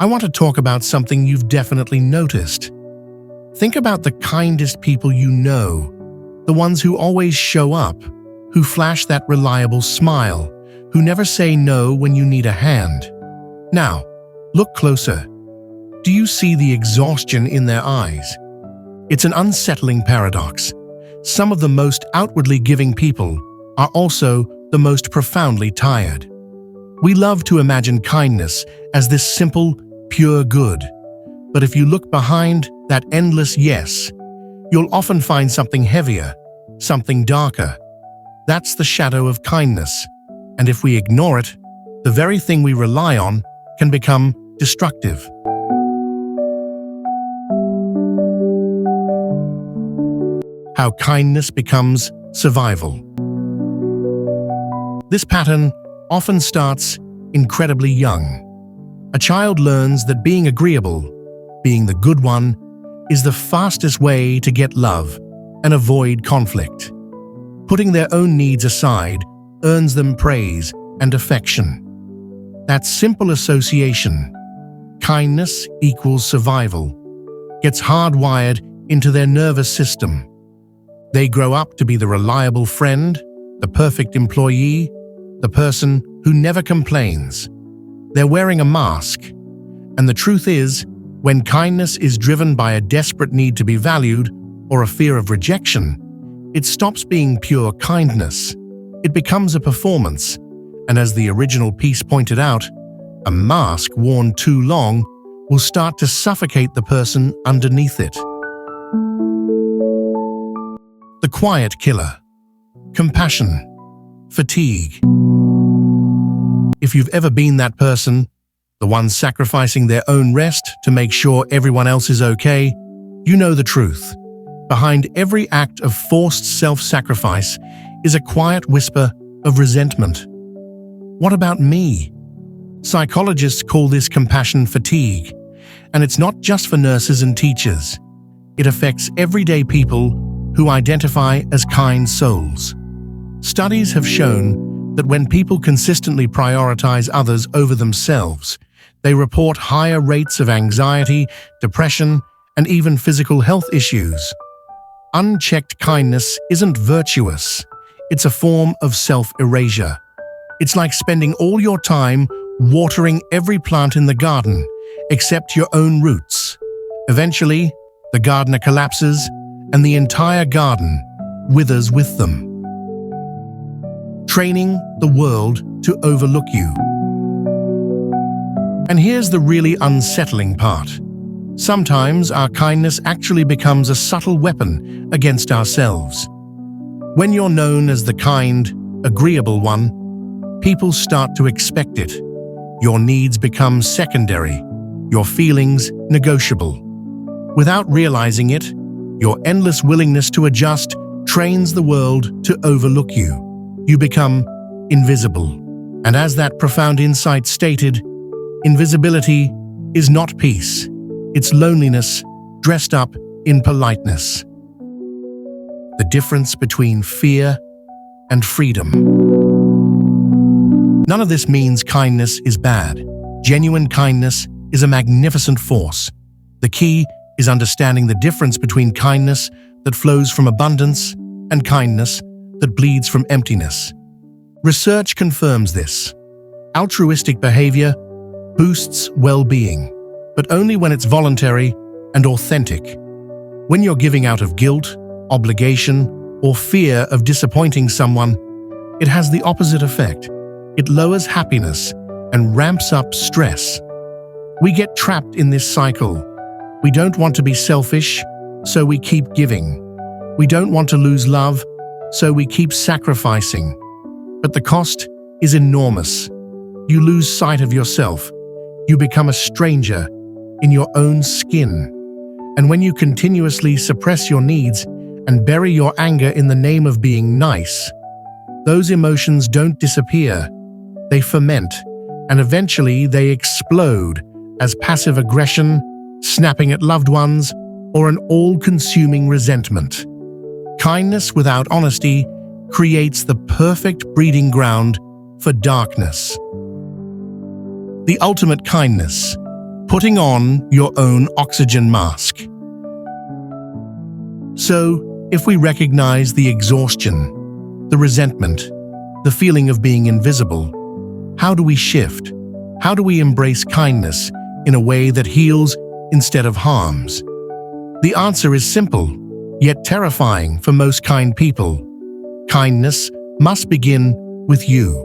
want to talk about something you've definitely noticed. Think about the kindest people you know, the ones who always show up, who flash that reliable smile, who never say no when you need a hand. Now, look closer. Do you see the exhaustion in their eyes? It's an unsettling paradox. Some of the most outwardly giving people are also the most profoundly tired. We love to imagine kindness as this simple, pure good. But if you look behind that endless yes, you'll often find something heavier, something darker. That's the shadow of kindness. And if we ignore it, the very thing we rely on can become destructive. How kindness becomes survival. This pattern often starts incredibly young. A child learns that being agreeable, being the good one, is the fastest way to get love and avoid conflict. Putting their own needs aside earns them praise and affection. That simple association, kindness equals survival, gets hardwired into their nervous system. They grow up to be the reliable friend, the perfect employee, the person who never complains. They're wearing a mask. And the truth is, when kindness is driven by a desperate need to be valued or a fear of rejection, it stops being pure kindness. It becomes a performance. And as the original piece pointed out, a mask worn too long will start to suffocate the person underneath it. The quiet killer. Compassion. Fatigue. If you've ever been that person, the one sacrificing their own rest to make sure everyone else is okay, you know the truth. Behind every act of forced self-sacrifice is a quiet whisper of resentment. What about me? Psychologists call this compassion fatigue, and it's not just for nurses and teachers. It affects everyday people who identify as kind souls. Studies have shown that when people consistently prioritize others over themselves, they report higher rates of anxiety, depression, and even physical health issues. Unchecked kindness isn't virtuous. It's a form of self-erasure. It's like spending all your time watering every plant in the garden, except your own roots. Eventually, the gardener collapses, and the entire garden withers with them. Training the world to overlook you. And here's the really unsettling part. Sometimes our kindness actually becomes a subtle weapon against ourselves. When you're known as the kind, agreeable one, people start to expect it. Your needs become secondary, your feelings negotiable. Without realizing it, your endless willingness to adjust trains the world to overlook you. You become invisible. And as that profound insight stated, invisibility is not peace. It's loneliness dressed up in politeness. The difference between fear and freedom. None of this means kindness is bad. Genuine kindness is a magnificent force. The key is understanding the difference between kindness that flows from abundance and kindness that bleeds from emptiness. Research confirms this. Altruistic behavior boosts well-being, but only when it's voluntary and authentic. When you're giving out of guilt, obligation, or fear of disappointing someone, it has the opposite effect. It lowers happiness and ramps up stress. We get trapped in this cycle. We don't want to be selfish, so we keep giving. We don't want to lose love, so we keep sacrificing. But the cost is enormous. You lose sight of yourself. You become a stranger in your own skin. And when you continuously suppress your needs and bury your anger in the name of being nice, those emotions don't disappear. They ferment, and eventually they explode as passive aggression, snapping at loved ones, or an all-consuming resentment. Kindness without honesty creates the perfect breeding ground for darkness. The ultimate kindness. putting on your own oxygen mask. So, if we recognize the exhaustion, the resentment, the feeling of being invisible, how do we shift? How do we embrace kindness in a way that heals instead of harms? The answer is simple, yet terrifying for most kind people. Kindness must begin with you.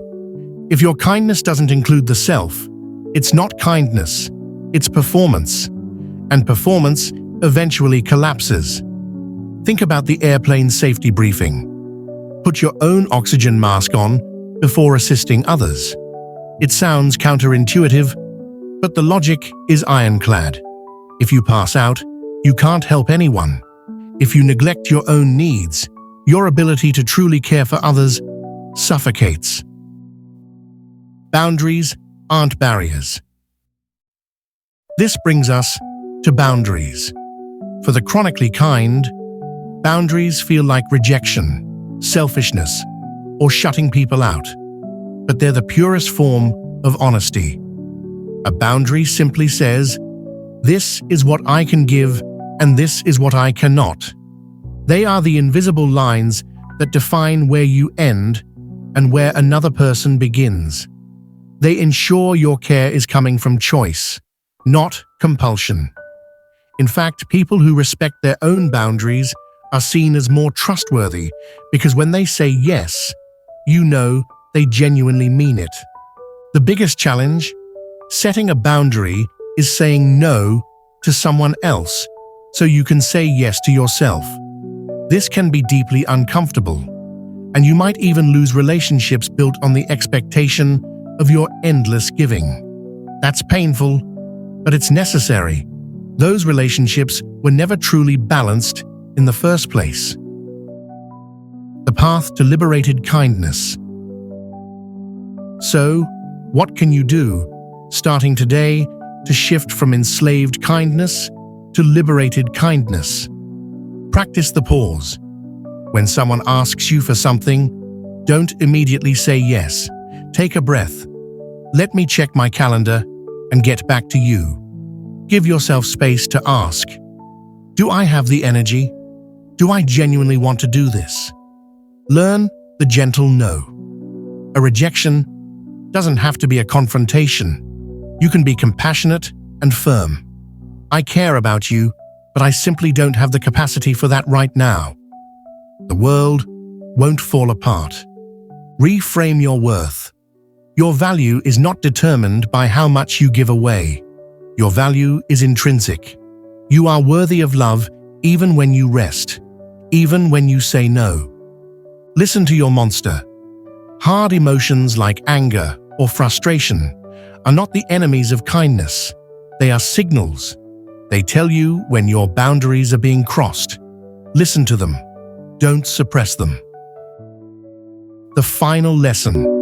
If your kindness doesn't include the self, it's not kindness, it's performance. And performance eventually collapses. Think about the airplane safety briefing. Put your own oxygen mask on before assisting others. It sounds counterintuitive, but the logic is ironclad. If you pass out, you can't help anyone. If you neglect your own needs, your ability to truly care for others suffocates. Boundaries aren't barriers. This brings us to boundaries. For the chronically kind, boundaries feel like rejection, selfishness, or shutting people out. But they're the purest form of honesty. A boundary simply says, this is what I can give and this is what I cannot. They are the invisible lines that define where you end and where another person begins. They ensure your care is coming from choice, not compulsion. In fact, people who respect their own boundaries are seen as more trustworthy because when they say yes, you know they genuinely mean it. The biggest challenge, setting a boundary, is saying no to someone else so you can say yes to yourself. This can be deeply uncomfortable, and you might even lose relationships built on the expectation of your endless giving. That's painful, but it's necessary. Those relationships were never truly balanced in the first place. The path to liberated kindness. So, what can you do, starting today, to shift from enslaved kindness to liberated kindness? Practice the pause. When someone asks you for something, don't immediately say yes. Take a breath. Let me check my calendar and get back to you. Give yourself space to ask, do I have the energy? Do I genuinely want to do this? Learn the gentle no. A rejection doesn't have to be a confrontation. You can be compassionate and firm. I care about you, but I simply don't have the capacity for that right now. The world won't fall apart. Reframe your worth. Your value is not determined by how much you give away. Your value is intrinsic. You are worthy of love even when you rest, even when you say no. Listen to your monster. Hard emotions like anger or frustration are not the enemies of kindness. They are signals. They tell you when your boundaries are being crossed. Listen to them. Don't suppress them. The final lesson.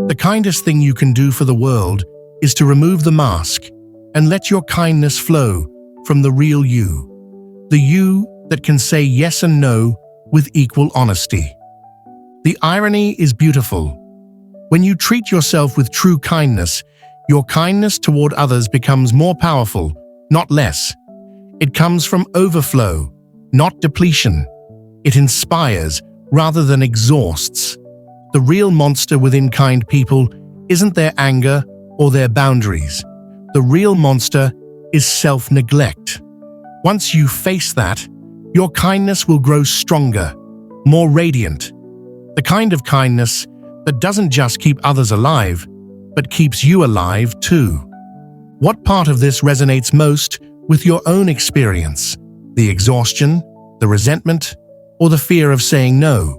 The kindest thing you can do for the world is to remove the mask and let your kindness flow from the real you. The you that can say yes and no with equal honesty. The irony is beautiful. When you treat yourself with true kindness, your kindness toward others becomes more powerful, not less. It comes from overflow, not depletion. It inspires rather than exhausts. The real monster within kind people isn't their anger or their boundaries. The real monster is self-neglect. Once you face that, your kindness will grow stronger, more radiant. The kind of kindness that doesn't just keep others alive, but keeps you alive too. What part of this resonates most with your own experience? The exhaustion, the resentment, or the fear of saying no?